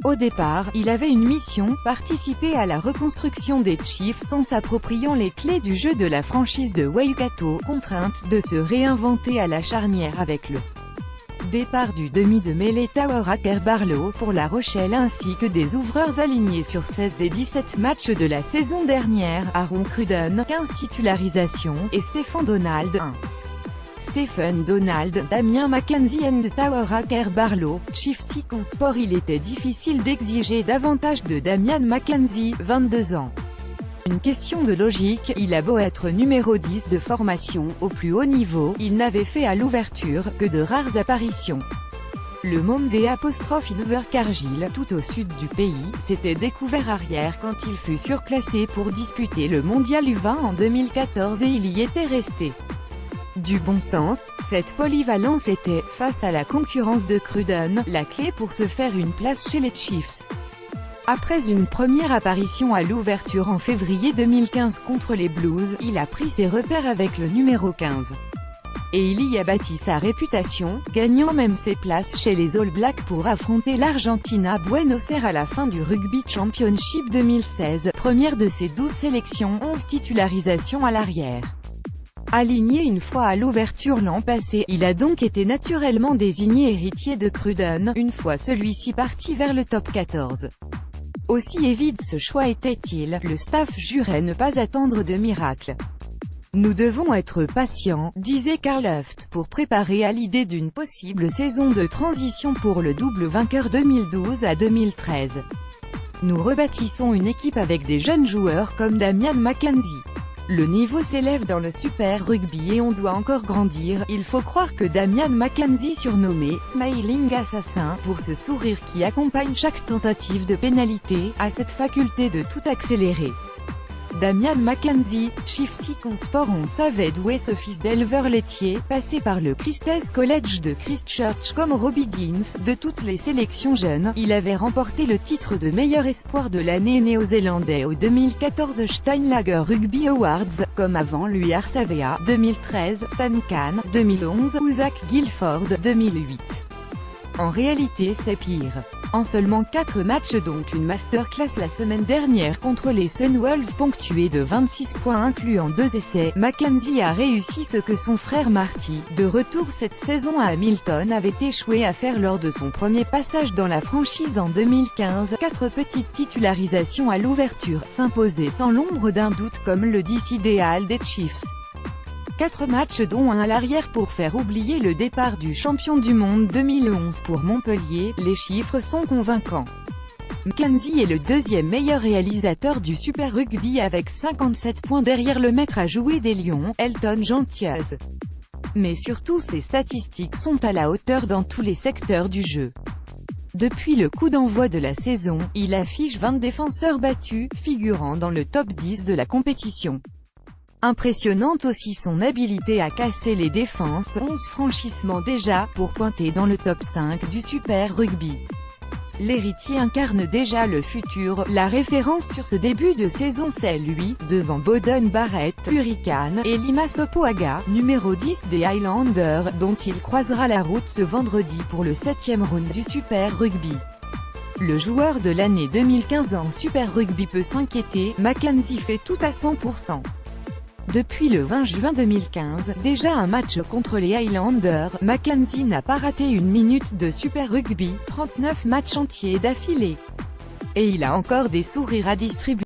Au départ, il avait une mission, participer à la reconstruction des Chiefs en s'appropriant les clés du jeu de la franchise de Waikato, contrainte de se réinventer à la charnière avec le départ du demi de mêlée Tawera Barlow pour La Rochelle ainsi que des ouvreurs alignés sur 16 des 17 matchs de la saison dernière, Aaron Cruden, 15 titularisations, et Stephen Donald, 1. Stephen Donald, Damien McKenzie and Tawera Barlow, Chiefs Sport. Il était difficile d'exiger davantage de Damian McKenzie, 22 ans. Une question de logique, il a beau être numéro 10 de formation, au plus haut niveau, il n'avait fait à l'ouverture, que de rares apparitions. Le môme des Invercargill, tout au sud du pays, s'était découvert arrière quand il fut surclassé pour disputer le mondial U20 en 2014 et il y était resté. Du bon sens, cette polyvalence était, face à la concurrence de Cruden, la clé pour se faire une place chez les Chiefs. Après une première apparition à l'ouverture en février 2015 contre les Blues, il a pris ses repères avec le numéro 15. Et il y a bâti sa réputation, gagnant même ses places chez les All Blacks pour affronter l'Argentine à Buenos Aires à la fin du Rugby Championship 2016, première de ses 12 sélections, 11 titularisations à l'arrière. Aligné une fois à l'ouverture l'an passé, il a donc été naturellement désigné héritier de Cruden, une fois celui-ci parti vers le top 14. Aussi évident ce choix était-il, le staff jurait ne pas attendre de miracle. Nous devons être patients, disait Carl Luft, pour préparer à l'idée d'une possible saison de transition pour le double vainqueur 2012 à 2013. Nous rebâtissons une équipe avec des jeunes joueurs comme Damian McKenzie. Le niveau s'élève dans le Super Rugby et on doit encore grandir. Il faut croire que Damian McKenzie, surnommé « Smiling Assassin » pour ce sourire qui accompagne chaque tentative de pénalité, a cette faculté de tout accélérer. Damian McKenzie, Chiefs Sport. On savait d'où est ce fils d'éleveur laitier, passé par le Christ's College de Christchurch comme Robbie Deans. De toutes les sélections jeunes, il avait remporté le titre de meilleur espoir de l'année néo-zélandais au 2014 Steinlager Rugby Awards, comme avant lui Arsavea, 2013, Sam Cane, 2011, ou Zach Guilford, 2008. En réalité c'est pire. En seulement 4 matchs dont une masterclass la semaine dernière contre les Sunwolves ponctuée de 26 points incluant 2 essais, McKenzie a réussi ce que son frère Marty, de retour cette saison à Hamilton, avait échoué à faire lors de son premier passage dans la franchise en 2015. 4 petites titularisations à l'ouverture, s'imposer sans l'ombre d'un doute comme le 10 idéal des Chiefs. 4 matchs dont un à l'arrière pour faire oublier le départ du champion du monde 2011 pour Montpellier, les chiffres sont convaincants. McKenzie est le deuxième meilleur réalisateur du Super Rugby avec 57 points derrière le maître à jouer des Lions, Elton Gentieuse. Mais surtout ses statistiques sont à la hauteur dans tous les secteurs du jeu. Depuis le coup d'envoi de la saison, il affiche 20 défenseurs battus, figurant dans le top 10 de la compétition. Impressionnante aussi son habileté à casser les défenses, 11 franchissements déjà, pour pointer dans le top 5 du Super Rugby. L'héritier incarne déjà le futur, la référence sur ce début de saison c'est lui, devant Beauden Barrett, Hurricane, et Lima Sopoaga, numéro 10 des Highlanders, dont il croisera la route ce vendredi pour le 7e round du Super Rugby. Le joueur de l'année 2015 en Super Rugby peut s'inquiéter, McKenzie fait tout à 100%. Depuis le 20 juin 2015, déjà un match contre les Highlanders, McKenzie n'a pas raté une minute de Super Rugby, 39 matchs entiers d'affilée. Et il a encore des sourires à distribuer.